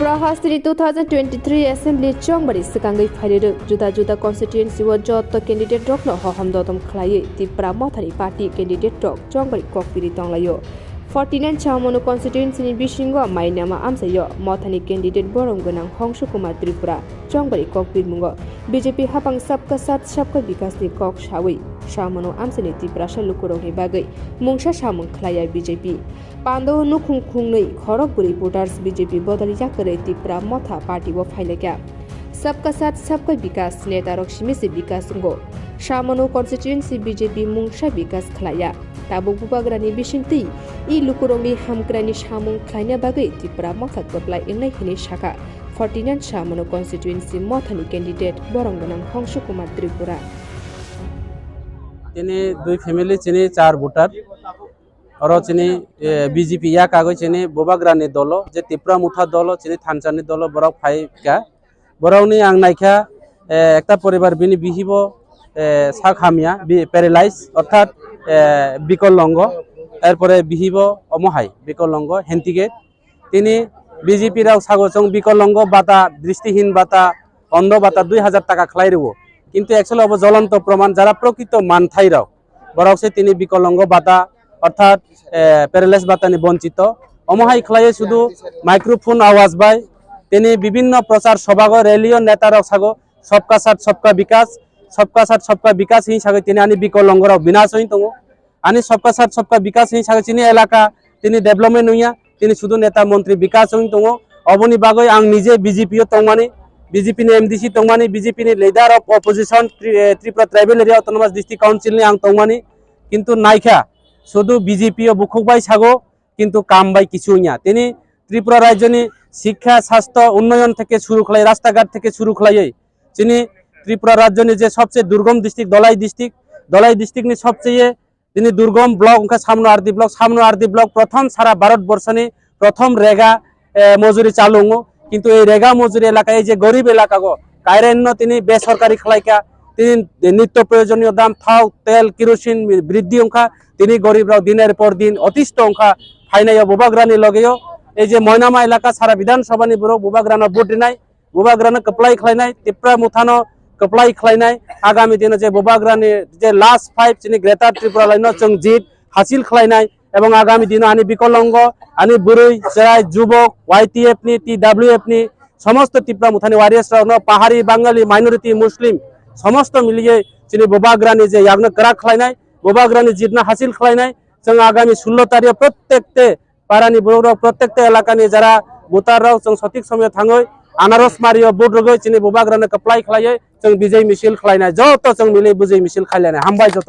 Tripura Hastri 2023 Assembly Chongbari Sekangai Phairu Juda constituency wa jot candidate drop no hoham dotom khlai Tripura Mothani party candidate drop Chongbari KOKPIN tonglayo 49 Chamono constituency ni Bishingo Mainama Amchaio Mothani candidate borong gonang Hangshu Kumar Tripura Chongbari KOKPIN mungo BJP hapang sabka sat sabka bikas ni kok shawi Shamono Amchani Tripura shalukurong ni bagai mungsa shamung khlaya BJP Pando nukhung khungnei Khorokpuri voters BJP bodali yakare Tripura Motha party wo Khlaikha सबका साथ सबका विकास नेता रक्सिमे से विकास गो शामनो constituency BJP मुंगशा विकास खलाया ताबो बुबाग्रानी बिसिंति इ लुकुरंगनि हामक्रानि सामुं खलायना बागै त्रिपुरा मथा कप्लाइ इननाय हिने शाखा 49 शामनो constituency मथानि कैंडिडेट बरंगनां हंसु कुमार त्रिपुरा चेने दुई फैमिली चेने चार वोटर और चेने बीजेपी या कागज चेने बुबाग्रानि दलो जे त्रिपुरा मुथा दलो चेने थानसानि दलो बरक फाइ का बरावनी आं नायखा एकटा परिवार बिनि बिहिबो साखामिया पैरालाइज अर्थात बिकलंग एरपरे बिहिबो अमहाय बिकलंग हेंटिगेट तिनि बीजेपी राव सागोचों बिकलंग बाता दृष्टिहीन बाता अंध बाता 2000 टाका खलाइरबो किन्तु एक्चुअली अब ज्वलंत प्रमाण जारा प्रकृत मानथाइ राव बरावसे तिनि बिकलंग बाता अर्थात पैरालाइज बातानि वंचित अमहाय खलाये शुधु माइक्रोफोन आवाज बाय तेनी विभिन्न प्रचार सभागो रैलियो नेतारक सागो सबका साथ सबका विकास ही सागो तिनी आनी बिकलंगराव विनाश होई तंगो आनी सबका साथ सबका विकास ही सागो तिनी एलाका तिनी डेभलपमेन्ट होइया तिनी शुधु नेता मंत्री विकास होई तंगो अबनि बागै आं निजे बीजेपी तंगमानि बीजेपी नि एमडीसी तंगमानि बीजेपी नि leader of opposition Tripura tribal area autonomous district council नि आं तंगमानि किन्तु नायखा शुधु बीजेपी बुखुकबाय सागो किन्तु काम बाय किछु होइया तिनी त्रिपुरा राज्यनि शिक्षा स्वास्थ्य उन्नयन থেকে শুরু খলাই রাস্তাঘাট থেকে শুরু খলাই যিনি ত্রিপুরা রাজ্যনি যে সবচেয়ে দুর্গম ডিস্ট্রিক্ট দলাই ডিস্ট্রিক্ট নি সবচেয়ে যিনি দুর্গম ব্লক উনকা সামনো আরদি ব্লক প্রথম সারা ভারতবর্ষনি প্রথম রেগা মজুরি চালুঙ্গ কিন্তু এই রেগা মজুরি এলাকায় যে গরিব এলাকা গো কাইরেন্য তিনি বেসরকারি খলাইকা তিনি নিত্য প্রয়োজনীয় দাম থাও তেল কেরোসিন বৃদ্ধি অংখা তিনি গরিবরাও দিনের পর দিন অতিষ্ঠ অংখা ফাইনাইয়া বুবাগ্রানি লগেও এই যে ময়নামা এলাকা সারা বিধানসভানি বড় বুবাগ্রানা ভোট দিনাই বুবাগ্রানা কপ্লাই খলাইনাই ত্রিপুরা মুথানো কপ্লাই খলাইনাই আগামী দিনে যে বুবাগ্রানি যে লাস্ট 5 চিনি গ্রেটার ত্রিপুরা লাইন চং জিত হাসিল খলাইনাই এবং আগামী দিনে আনি বিকলঙ্গ আনি বুড়ই চেরাই যুবক ওয়াইটিএফ নি টিডব্লিউএফ নি সমস্ত ত্রিপুরা মুথানি ওয়ারিয়ার্স রাও পাহাড়ি বাঙালি মাইনরিটি মুসলিম সমস্ত মিলিয়ে চিনি বুবাগ্রানি যে ইয়াগনা করা খলাইনাই বুবাগ্রানি জিতনা হাসিল খলাইনাই চং আগামী 16 তারিখ প্রত্যেকতে পারানি বড় প্রত্যেকটা এলাকা নিয়ে যারা ভোটাররাও जों সঠিক সময়ে থাঙ্গই আনারস মারিও ভোট রগই চিনি বুবাগ্রানে কপ্লাই খলায়ে जों বিজয় মিছিল খলাইনা যত जों মিলে বিজয় মিছিল খাইলানে হামবাই যত